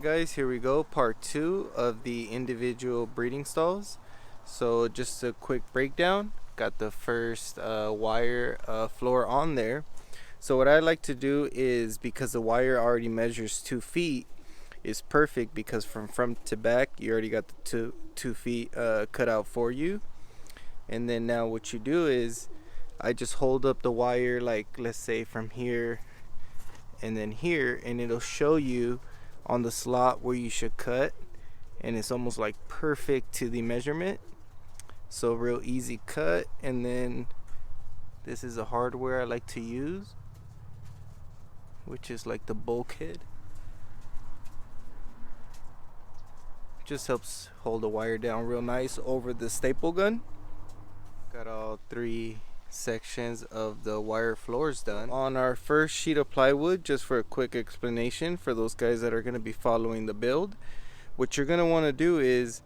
guys, here we go, part 2 of the individual breeding stalls. So just a quick breakdown. Got the first wire floor on there. So what I like to do is, because the wire already measures 2 feet, is perfect because from front to back you already got the two feet cut out for you. And then now what you do is, I just hold up the wire, like let's say from here and then here, and it'll show you on the slot where you should cut, and it's almost like perfect to the measurement. So real easy cut. And then this is the hardware I like to use, which is like the bulkhead. Just helps hold the wire down real nice over the staple gun. Got all 3 sections of the wire floors done. On our first sheet of plywood, just for a quick explanation for those guys that are going to be following the build, what you're going to want to do is,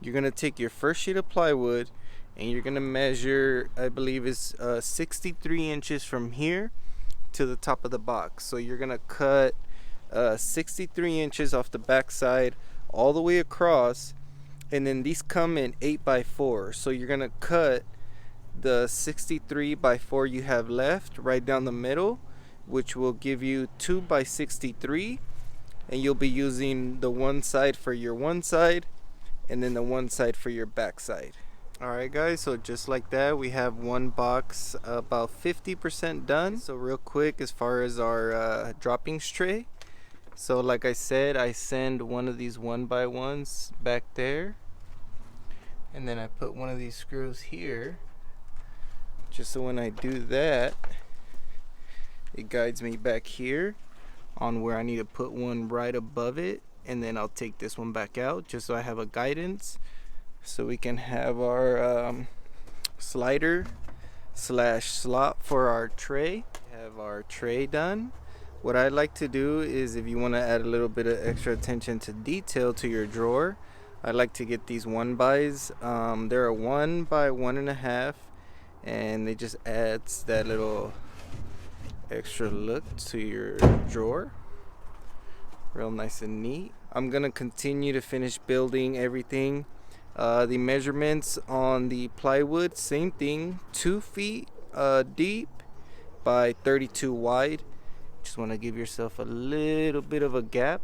you're going to take your first sheet of plywood and you're going to measure, I believe it's 63 inches from here to the top of the box. So you're going to cut 63 inches off the back side all the way across, and then these come in 8x4. So you're going to cut the 63 by 4 you have left right down the middle, which will give you 2 by 63, and you'll be using the one side for your one side and then the one side for your back side. Alright guys, so just like that, we have one box about 50% done. So real quick, as far as our droppings tray, so like I said, I send one of these 1x1s back there, and then I put one of these screws here, just so when I do that, it guides me back here on where I need to put one right above it. And then I'll take this one back out just so I have a guidance, so we can have our slider slash slot for our tray. Have our tray done. What I like to do is, if you want to add a little bit of extra attention to detail to your drawer, I like to get these 1x's. They're a 1 by 1.5, and it just adds that little extra look to your drawer. Real nice and neat. I'm gonna continue to finish building everything. The measurements on the plywood, same thing, 2 feet deep by 32 wide. Just want to give yourself a little bit of a gap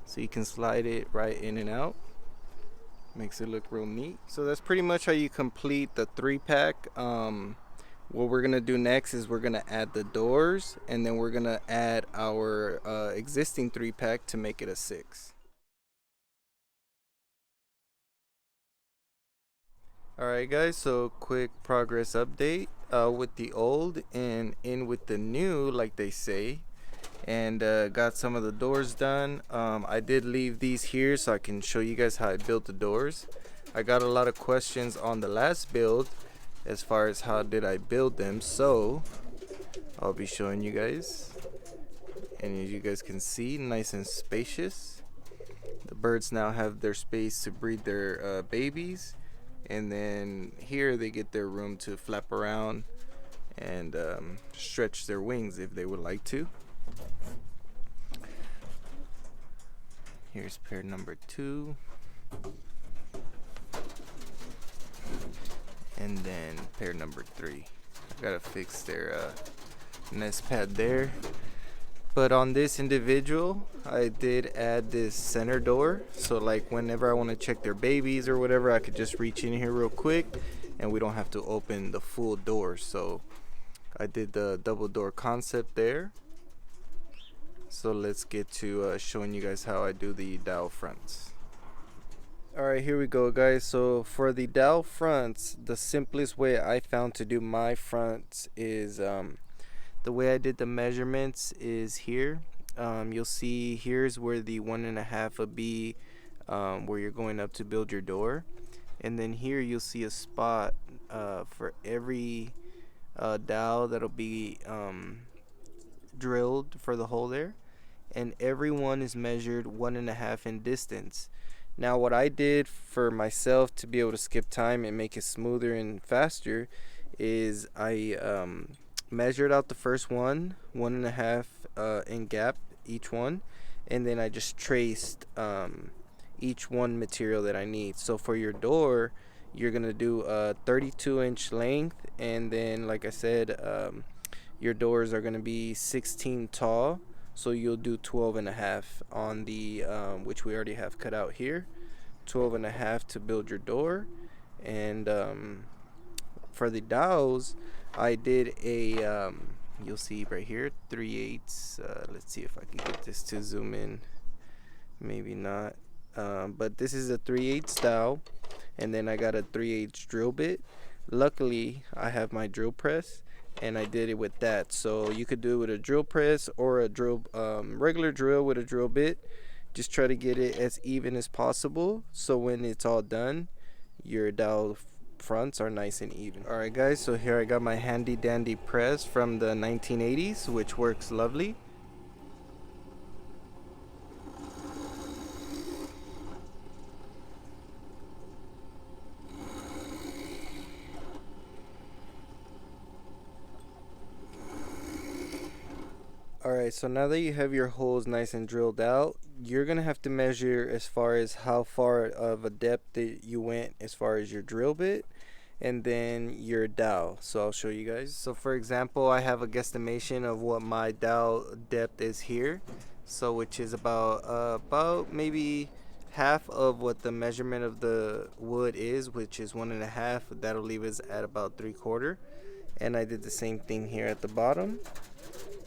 so you can slide it right in and out. Makes it look real neat. So that's pretty much how you complete the 3-pack. What we're gonna do next is we're gonna add the doors, and then we're gonna add our existing 3-pack to make it a 6. Alright guys, so quick progress update with the old and in with the new, like they say. And got some of the doors done. I did leave these here so I can show you guys how I built the doors. I got a lot of questions on the last build as far as how did I build them, so I'll be showing you guys. And as you guys can see, nice and spacious. The birds now have their space to breed their babies, and then here they get their room to flap around and stretch their wings if they would like to. Here's pair number 2, and then pair number 3. I gotta fix their nest pad there. But on this individual, I did add this center door, so like whenever I want to check their babies or whatever, I could just reach in here real quick and we don't have to open the full door. So I did the double door concept there. So let's get to showing you guys how I do the dowel fronts. Alright, here we go guys. So for the dowel fronts, the simplest way I found to do my fronts is the way I did the measurements is here. You'll see here's where the 1.5 would be, where you're going up to build your door. And then here you'll see a spot for every dowel that'll be drilled for the hole there, and every one is measured 1.5 in distance. Now what I did for myself to be able to skip time and make it smoother and faster is I measured out the first one 1.5 in gap each one, and then I just traced each one material that I need. So for your door, you're gonna do a 32-inch length, and then like I said, your doors are gonna be 16 tall, so you'll do 12 and a half on the which we already have cut out here. 12 and a half to build your door. And for the dowels, I did a you'll see right here, 3/8. Let's see if I can get this to zoom in. Maybe not. But this is a 3/8 dowel, and then I got a 3/8 drill bit. Luckily, I have my drill press, and I did it with that. So you could do it with a drill press or a drill, regular drill with a drill bit. Just try to get it as even as possible, so when it's all done, your dowel fronts are nice and even. Alright guys, so here I got my handy dandy press from the 1980s, which works lovely. Alright, so now that you have your holes nice and drilled out, you're going to have to measure as far as how far of a depth that you went as far as your drill bit, and then your dowel. So I'll show you guys. So for example, I have a guesstimation of what my dowel depth is here. So which is about maybe half of what the measurement of the wood is, which is 1.5. That'll leave us at about 3/4. And I did the same thing here at the bottom,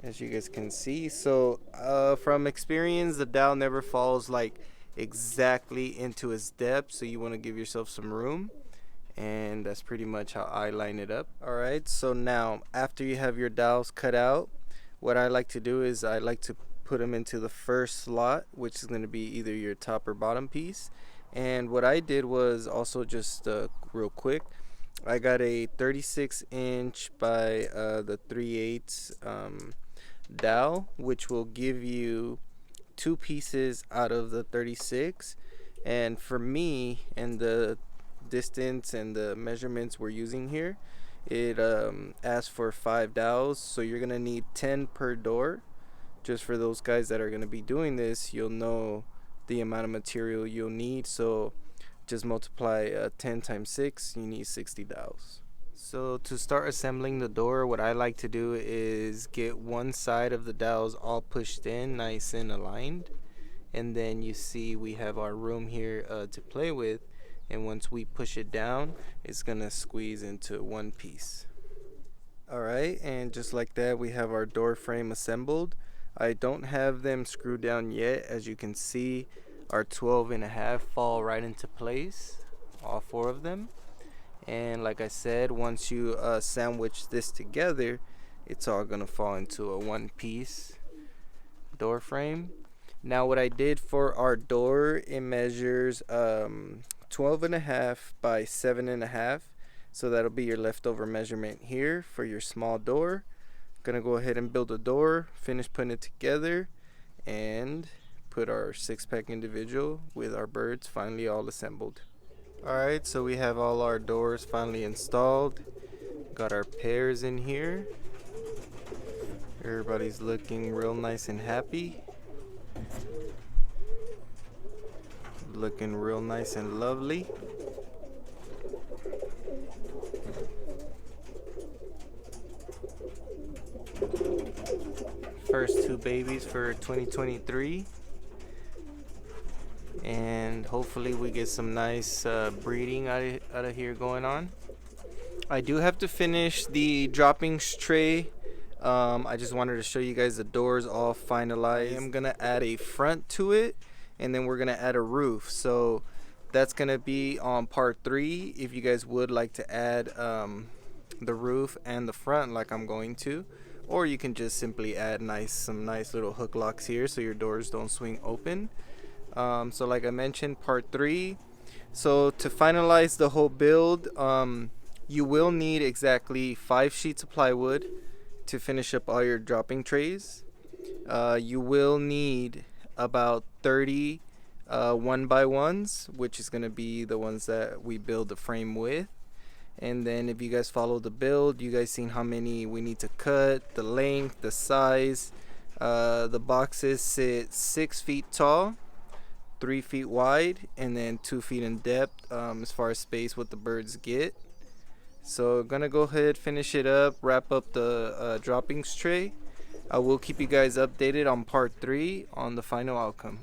as you guys can see. So from experience, the dowel never falls like exactly into its depth, so you want to give yourself some room, and that's pretty much how I line it up. Alright, so now after you have your dowels cut out, what I like to do is I like to put them into the first slot, which is going to be either your top or bottom piece. And what I did was also just real quick, I got a 36-inch by the 3/8 dowel, which will give you 2 pieces out of the 36. And for me, and the distance and the measurements we're using here, it asks for 5 dowels, so you're gonna need 10 per door. Just for those guys that are gonna be doing this, you'll know the amount of material you'll need, so just multiply 10 times 6, you need 60 dowels. So to start assembling the door, what I like to do is get one side of the dowels all pushed in, nice and aligned, and then you see we have our room here to play with, and once we push it down, it's gonna squeeze into one piece. Alright, and just like that, we have our door frame assembled. I don't have them screwed down yet. As you can see, our 12 and a half fall right into place, all 4 of them. And like I said, once you sandwich this together, it's all gonna fall into a one piece door frame. Now what I did for our door, it measures 12 and a half by 7 and a half, so that'll be your leftover measurement here for your small door. Gonna go ahead and build a door, finish putting it together, and put our 6-pack individual with our birds finally all assembled. Alright, so we have all our doors finally installed. Got our pairs in here. Everybody's looking real nice and happy. Looking real nice and lovely. First 2 babies for 2023. And hopefully we get some nice breeding out of here going on. I do have to finish the droppings tray. I just wanted to show you guys the doors all finalized. I'm gonna add a front to it, and then we're gonna add a roof. So that's gonna be on part 3. If you guys would like to add the roof and the front, like I'm going to, or you can just simply add some nice little hook locks here so your doors don't swing open. So like I mentioned, part 3. So to finalize the whole build, you will need exactly 5 sheets of plywood to finish up all your dropping trays. You will need about 30 1x1s, which is going to be the ones that we build the frame with. And then if you guys follow the build, you guys seen how many we need to cut, the length, the size, The boxes sit 6 feet tall, 3 feet wide, and then 2 feet in depth, as far as space what the birds get. So gonna go ahead, finish it up, wrap up the droppings tray. I will keep you guys updated on part 3 on the final outcome.